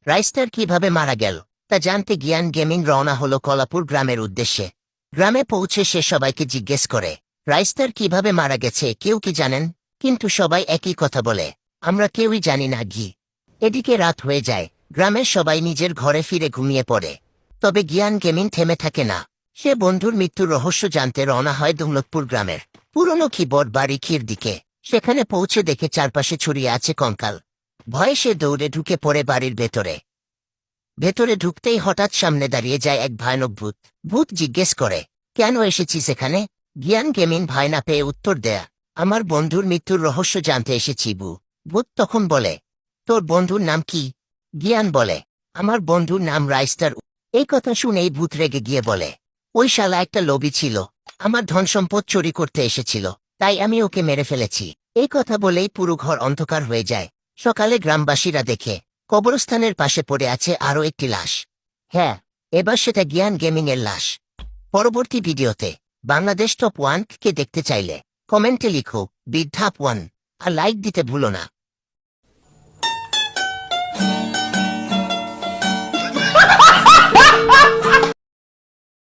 রাইস্টার কিভাবে মারা গেল তা জানতে জ্ঞান গেমিং রওনা হলো কলাপুর গ্রামের উদ্দেশ্যে। গ্রামে পৌঁছে সে সবাইকে জিজ্ঞেস করে, রাইস্টার কিভাবে মারা গেছে কেউ কি জানেন? কিন্তু সবাই একই কথা বলে, আমরা কেউই জানি না ঘি। এদিকে রাত হয়ে যায়, গ্রামের সবাই নিজের ঘরে ফিরে ঘুমিয়ে পড়ে। তবে জ্ঞান গেমিং থেমে থাকে না। সে বন্ধুর মৃত্যুর রহস্য জানতে রওনা হয় দৌলতপুর গ্রামের পুরনো কিবোর্ড বাড়ি খির দিকে। সেখানে পৌঁছে দেখে চারপাশে ছড়িয়ে আছে কঙ্কাল। ভয়ে সে দৌড়ে ঢুকে পড়ে বাড়ির ভেতরে। ভেতরে ঢুকতেই হঠাৎ সামনে দাঁড়িয়ে যায় এক ভয়ানক ভূত। ভূত জিজ্ঞেস করে, কেন এসেছিস এখানে? জ্ঞান গেমিং ভয় না পেয়ে উত্তর দেয়া, আমার বন্ধুর মৃত্যুর রহস্য জানতে এসেছি বু। ভূত তখন বলে, তোর বন্ধুর নাম কি? জ্ঞান বলে, আমার বন্ধুর নাম রাইস্টার। এই কথা শুনেই ভূত রেগে গিয়ে বলে, ওই শালা একটা লোভী ছিল, আমার ধন সম্পদ চুরি করতে এসেছিল, তাই আমি ওকে মেরে ফেলেছি। এই কথা বলেই পুরো ঘর অন্ধকার হয়ে যায়। সকালে গ্রামবাসীরা দেখে কবরস্থানের পাশে পড়ে আছে আরও একটি লাশ। হ্যাঁ, এবার সেটা জ্ঞান গেমিং এর লাশ। পরবর্তী ভিডিওতে বাংলাদেশ টপ 1 কে দেখতে চাইলে কমেন্টে লিখো বিগ ধাপ 1 আর লাইক দিতে ভুলো না।